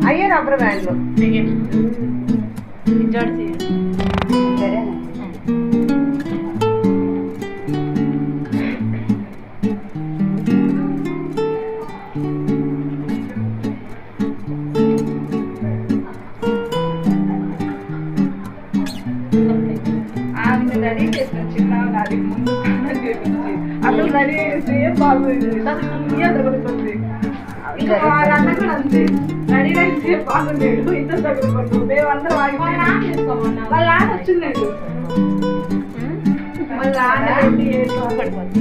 అయ్యే రబ్బర్ బ్యాండ్లు రెడీ చేసిన చిన్న అది ముందు అక్కడ రెడీ చేస్తే బాగుంది తగులుతుంది ఇంకా వాళ్ళన్న కూడా అంతే రెడీ అయితే బాగుండేడు ఇద్దరు తగులుకుంటూ మేమందరం ఆగిపోయి వాళ్ళ ఆడ వచ్చిందండి వాళ్ళ ఆడ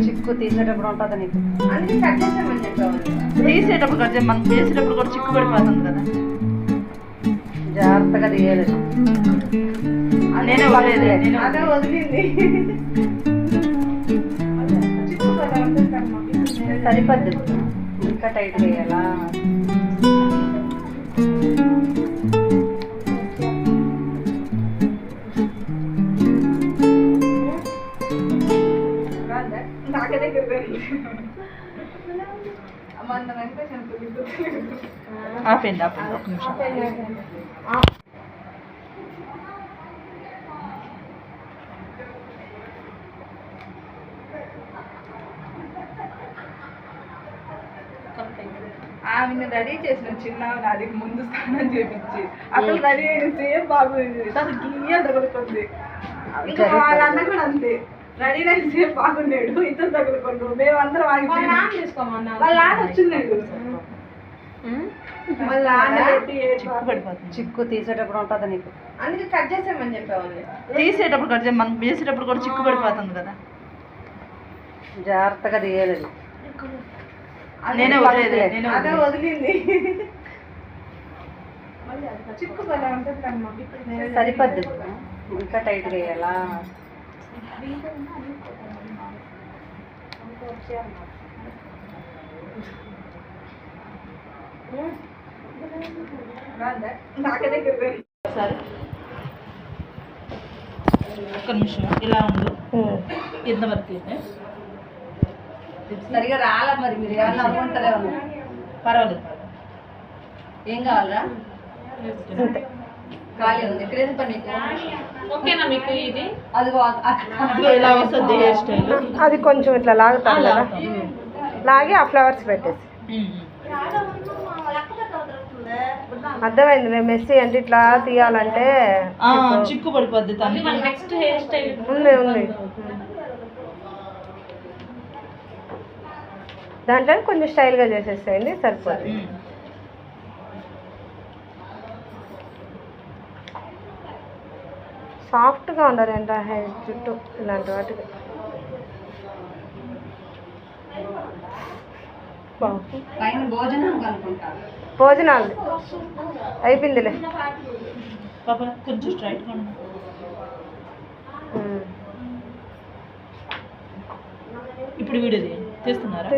చిక్కు తీసేటప్పుడు ఉంటుంది నీకు అందుకే కట్ చేసామని చెప్పేవాళ్ళు తీసేటప్పుడు కట్ మనం చేసేటప్పుడు కూడా చిక్కు పడిపోతుంది కదా జాగ్రత్తగా తీయాలి నేనే వదిలేదు అదే వదిలింది సరిపద్దు ఇంకా టైట్ వేయాలా ఆపండి ఆపండి ఒక నిమిషం ఆమెను రెడీ చేసిన చిన్న అది ముందు స్నానం చేపించి అక్కడ రెడీ అయిన సేమ్ బాగుంది తనకి గీయ తగులుకుంది ఇంకా వాళ్ళన్న కూడా అంతే రెడీ అయిన సేమ్ బాగుండేడు ఇద్దరు తగులుకుంటూ మేమందరం ఆగిపోయి వాళ్ళ ఆడ వచ్చిందండి వాళ్ళ ఆడ చిక్కు తీసేటప్పుడు ఉంటుంది నీకు అందుకే కట్ చేసామని చెప్పేవాళ్ళు తీసేటప్పుడు కట్ చేయాలి మనం వేసేటప్పుడు కూడా చిక్కు పడిపోతుంది కదా జాగ్రత్తగా తీయాలి నేనే వదిలేదు అదే వదిలింది చిక్కు సరిపద్దు ఇంకా టైట్ వేయాలా సరే ఒక్క నిమిషం ఇలా ఉండు ఎంతవరకు సరిగా రాలా మరి మీరు ఏమన్నా అనుకుంటారేమో పర్వాలేదు ఏం కావాలా ఖాళీ ఉంది ఇక్కడ ఏం పని ఓకేనా మీకు ఇది అది ఇలా వస్తుంది హెయిర్ స్టైల్ అది కొంచెం ఇట్లా లాగుతాం కదా లాగి ఆ ఫ్లవర్స్ పెట్టేసి అర్థమైంది మేము మెస్సీ అంటే ఇట్లా తీయాలంటే చిక్కు పడిపోద్ది నెక్స్ట్ హెయిర్ స్టైల్ ఉంది ఉంది దాంట్లో కొంచెం స్టైల్గా చేసేసేయండి సరిపోతుంది సాఫ్ట్గా ఉండాలంట హెయిర్ జుట్టు ఇలాంటి వాటికి భోజనాలు అయిపోయిందిలే కొంచెం స్ట్రైట్ ఇప్పుడు వీడియో తీస్తున్నారా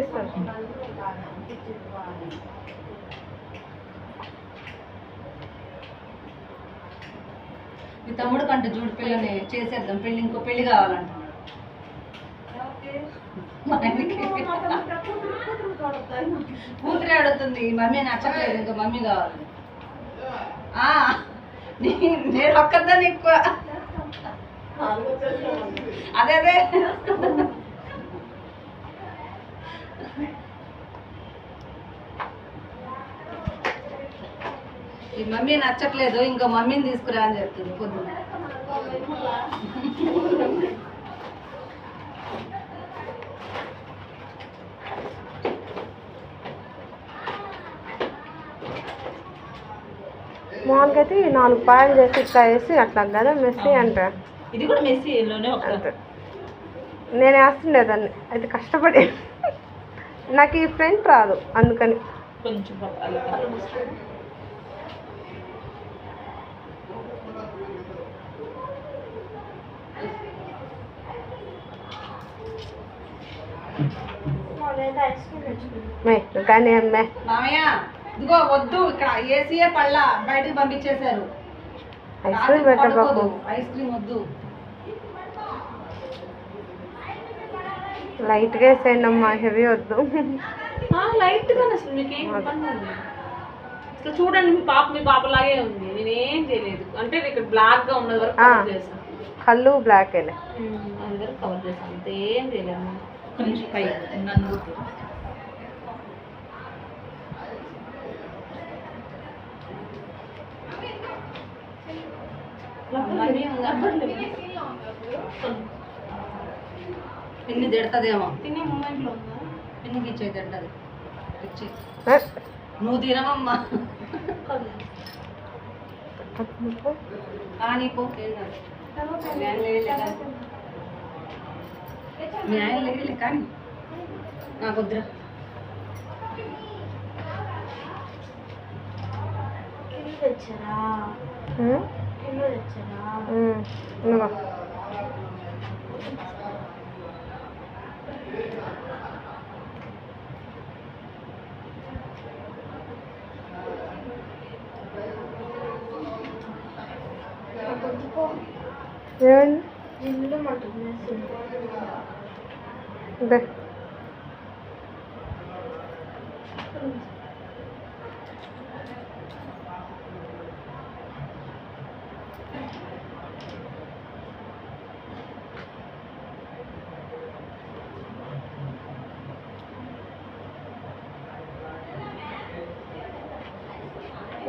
మీ తమ్ముడు కంటే చూడు పిల్లని చేసేద్దాం పెళ్ళి ఇంకో పెళ్ళి కావాలంట కూతురే అడుగుతుంది మమ్మీ నచ్చట్లేదు ఇంకా మమ్మీ కావాలి నేను ఒక్కదాన్ని ఎక్కువ అదే అదే ఈ మమ్మీ నచ్చట్లేదు ఇంకో మమ్మీని తీసుకురా అని చెప్తుంది పొద్దున్న మామూలుగా అయితే 4 పాయలు చేసి ఇట్లా వేసి అట్లా కదా మెస్సీ అంటే ఇది కూడా మెస్సీలోనే అంతే నేను వేస్తుండేదాన్ని అయితే కష్టపడి నాకు ఈ ఫ్రంట్ రాదు అందుకని కొంచెం కానీ అమ్మే మామయ్య ఇదిగో వద్దు ఇక్కడ ఏసీఏ పళ్ళ బయటకు పంపించేశారు ఐస్ క్రీమ్ పెట్టబాకు ఐస్ క్రీమ్ వద్దు లైట్గా వేసేయండి అమ్మా, హెవీ వద్దు. లైట్గా అసలు మీకు ఏం ఇబ్బంది ఉంది. అసలు చూడండి మీ పాపలాగే ఉంది. నేనేం చేయలేదు అంటే ఇక్కడ బ్లాక్ గా ఉన్నది వరకు కవర్ చేశాను. కళ్ళు బ్లాక్ అది వరకు కవర్ చేశాను, అంతే ఏం చేయలేదు. పై పిన్ని తిడుతుందేమో. తినే మూమెంట్లో ఉందా? పిన్నికి ఇచ్చేది తింటది. ఇచ్చి నువ్వు తినవమ్మా కానీ పో. మీ ఆయన లేలే కానీ నాకు వద్దురా.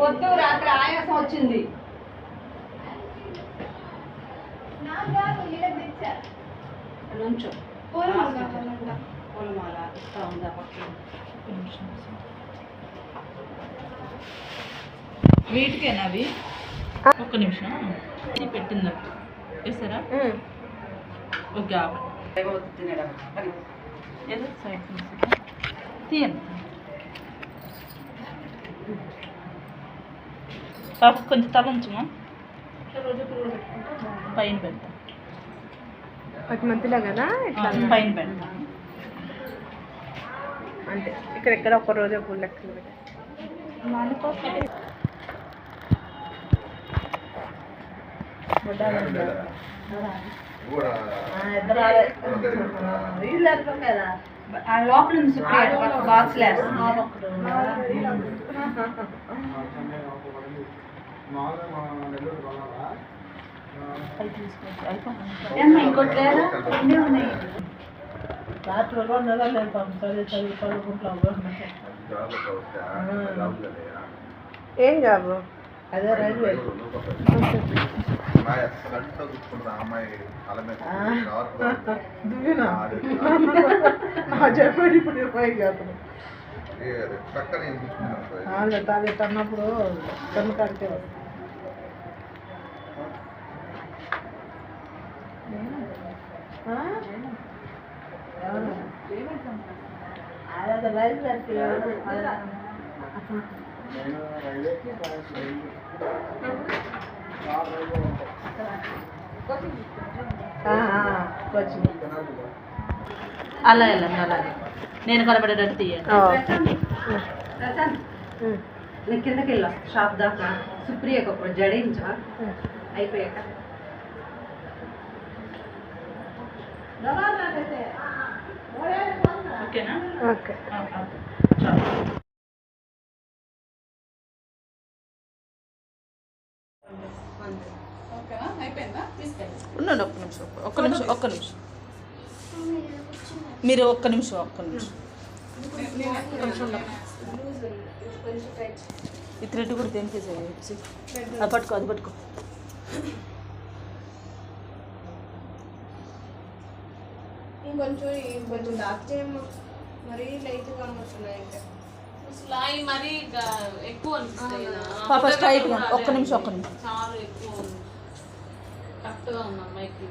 వద్దు, రాత్రి ఆయాసం వచ్చింది. నుంచో పూలమాల ఇస్తా ఉందా పక్కన. వీటికేనా అవి? ఒక్క నిమిషం పెట్టిందా వేసారా? ఓకే తినడం ఏదో సైడ్ తీయండి. పాప కొంచెం తల ఉంచుమా, పైన పెడతా. ఒక మధ్యలో కదా ఇట్లా పైన పెడతా అంటే ఇక్కడ ఒక రోజు పూలు లెక్కలు పెట్టి లోపల నుంచి బాక్స్ లేదు. ఇంకోటి లేదా? ఏం జాబు? అదే రైల్వే చెప్పాడు ఇప్పుడు పైకి చేస్తాను అదే తన్నప్పుడు కన్ను కాడితే అదే రైల్వే అలా వెళ్ళండి, అలాగే నేను కనబడేటట్టు తీయండి. నేను కిందకి వెళ్ళా షాప్ దాకా. సుప్రియకు ఒక జడించా అయిపోయాక ఓకేనా? ఓకే. ఉండండి ఒక్క నిమిషం మీరు ఒక్క నిమిషం ఈ థ్రెడ్ కూడా తెంపేసేది. అది పట్టుకో ఇంకొంచెం డార్క్ చేయము, మరీ లైట్ కనబడుతున్నాయి. మరీ ఎక్కువ పాప స్ట్రైట్ ఒక్క నిమిషం చాలా ఎక్కువ కరెక్ట్గా ఉంది అమ్మాయికి.